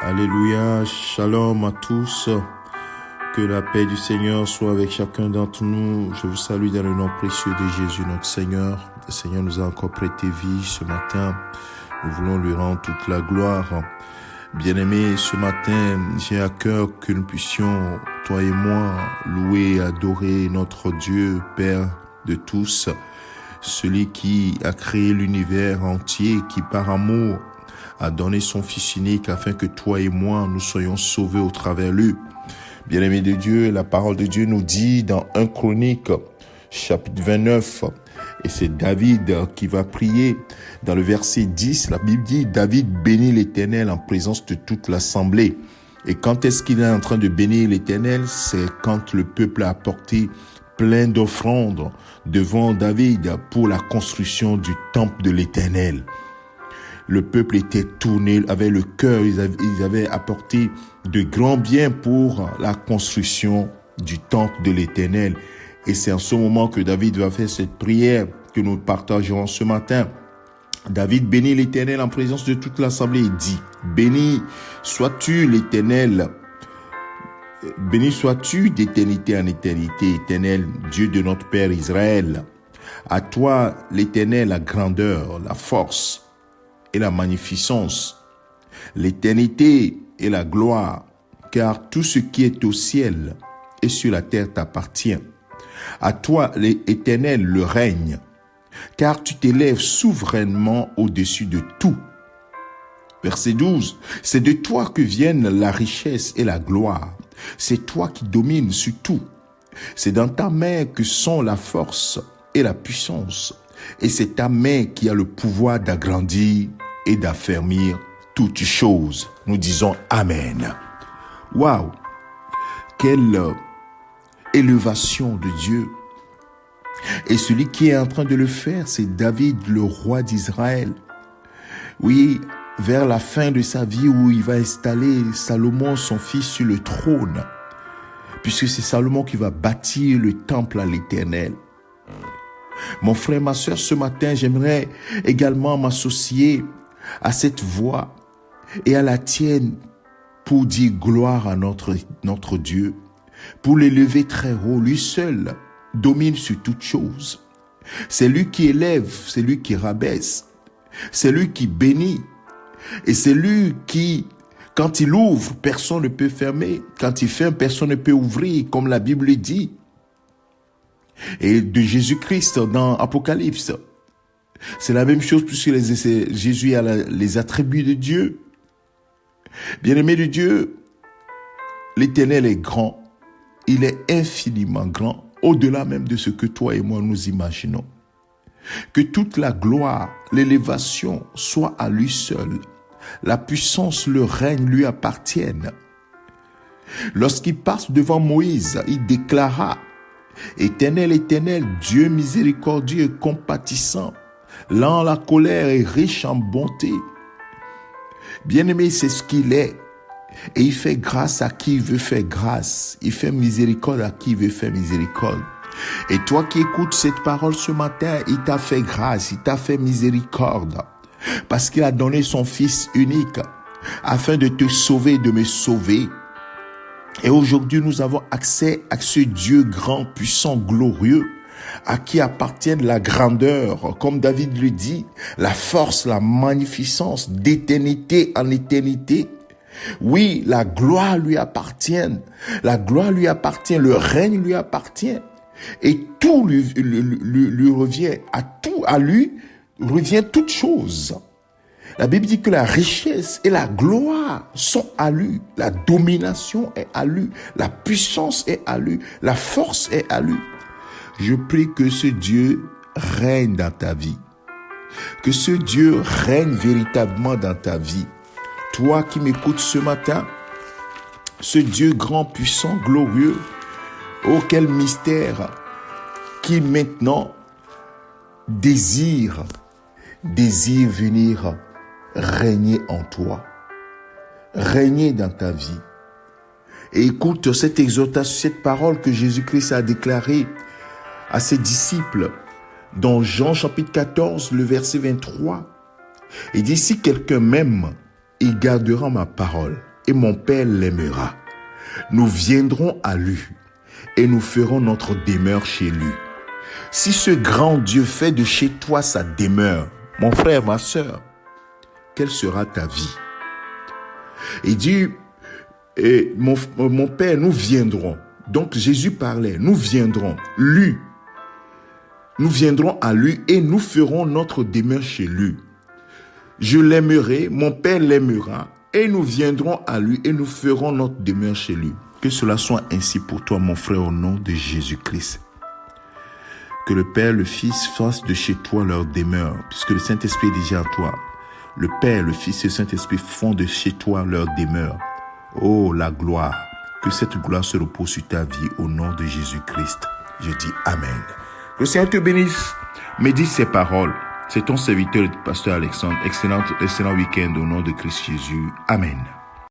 Alléluia, shalom à tous. Que la paix du Seigneur soit avec chacun d'entre nous. Je vous salue dans le nom précieux de Jésus, notre Seigneur. Le Seigneur nous a encore prêté vie ce matin. Nous voulons lui rendre toute la gloire. Bien-aimés, ce matin, j'ai à cœur que nous puissions, toi et moi, louer et adorer notre Dieu, Père de tous, celui qui a créé l'univers entier, qui par amour a donné son Fils unique afin que toi et moi, nous soyons sauvés au travers lui. Bien-aimés de Dieu, la parole de Dieu nous dit dans 1 Chronique, chapitre 29, et c'est David qui va prier. Dans le verset 10, la Bible dit, David bénit l'Éternel en présence de toute l'assemblée. Et quand est-ce qu'il est en train de bénir l'Éternel? C'est quand le peuple a apporté plein d'offrandes devant David pour la construction du temple de l'Éternel. Le peuple était tourné, avait le cœur, ils avaient apporté de grands biens pour la construction du temple de l'Éternel. Et c'est en ce moment que David va faire cette prière que nous partagerons ce matin. David bénit l'Éternel en présence de toute l'assemblée et dit, béni sois-tu l'Éternel, béni sois-tu d'éternité en éternité, Éternel, Dieu de notre Père Israël. À toi, l'Éternel, la grandeur, la force et la magnificence, l'éternité et la gloire, car tout ce qui est au ciel et sur la terre t'appartient. À toi, l'Éternel, le règne, car tu t'élèves souverainement au-dessus de tout. Verset 12, c'est de toi que viennent la richesse et la gloire. C'est toi qui domines sur tout. C'est dans ta main que sont la force et la puissance. Et c'est ta main qui a le pouvoir d'agrandir et d'affermir toutes choses. Nous disons Amen. Waouh! Quelle élévation de Dieu. Et celui qui est en train de le faire, c'est David, le roi d'Israël. Oui, vers la fin de sa vie où il va installer Salomon, son fils, sur le trône. Puisque c'est Salomon qui va bâtir le temple à l'Éternel. Mon frère, ma sœur, ce matin, j'aimerais également m'associer à cette voix et à la tienne pour dire gloire à notre Dieu, pour l'élever très haut. Lui seul domine sur toutes choses. C'est lui qui élève, c'est lui qui rabaisse, c'est lui qui bénit et c'est lui qui, quand il ouvre, personne ne peut fermer. Quand il ferme, personne ne peut ouvrir, comme la Bible dit. Et de Jésus-Christ dans Apocalypse, c'est la même chose puisque Jésus a les attributs de Dieu. Bien-aimé de Dieu, l'Éternel est grand. Il est infiniment grand, au-delà même de ce que toi et moi nous imaginons. Que toute la gloire, l'élévation soit à lui seul. La puissance, le règne lui appartiennent. Lorsqu'il passe devant Moïse, il déclara, Éternel, Éternel, Dieu miséricordieux et compatissant, lent à la colère et riche en bonté. Bien-aimé, c'est ce qu'il est. Et il fait grâce à qui il veut faire grâce. Il fait miséricorde à qui il veut faire miséricorde. Et toi qui écoutes cette parole ce matin, il t'a fait grâce, il t'a fait miséricorde. Parce qu'il a donné son Fils unique afin de te sauver, de me sauver. Et aujourd'hui, nous avons accès à ce Dieu grand, puissant, glorieux, à qui appartiennent la grandeur, comme David le dit, la force, la magnificence, d'éternité en éternité. Oui, la gloire lui appartient, le règne lui appartient, et tout lui revient, à lui revient toute chose. La Bible dit que la richesse et la gloire sont à lui, la domination est à lui, la puissance est à lui, la force est à lui. Je prie que ce Dieu règne dans ta vie, que ce Dieu règne véritablement dans ta vie. Toi qui m'écoutes ce matin, ce Dieu grand, puissant, glorieux, oh quel mystère, qui maintenant désire venir régner en toi, régner dans ta vie. Et écoute cette exhortation, cette parole que Jésus-Christ a déclarée à ses disciples dans Jean chapitre 14, le verset 23. Il dit, si quelqu'un m'aime, il gardera ma parole. et mon Père l'aimera. Nous viendrons à lui et nous ferons notre demeure chez lui. Si ce grand Dieu fait de chez toi sa demeure, mon frère, ma sœur, quelle sera ta vie? Il dit, mon Père, nous viendrons. Donc Jésus parlait, nous viendrons. Nous viendrons à lui et nous ferons notre demeure chez lui. Je l'aimerai, mon Père l'aimera et nous viendrons à lui et nous ferons notre demeure chez lui. Que cela soit ainsi pour toi, mon frère, au nom de Jésus-Christ. Que le Père, le Fils fassent de chez toi leur demeure, puisque le Saint-Esprit est déjà en toi. Le Père, le Fils et le Saint-Esprit font de chez toi leur demeure. Oh, la gloire! Que cette gloire se repose sur ta vie au nom de Jésus-Christ. Je dis Amen. Que le Seigneur te bénisse. Médite ces paroles. C'est ton serviteur, le pasteur Alexandre. Excellent week-end au nom de Christ Jésus. Amen.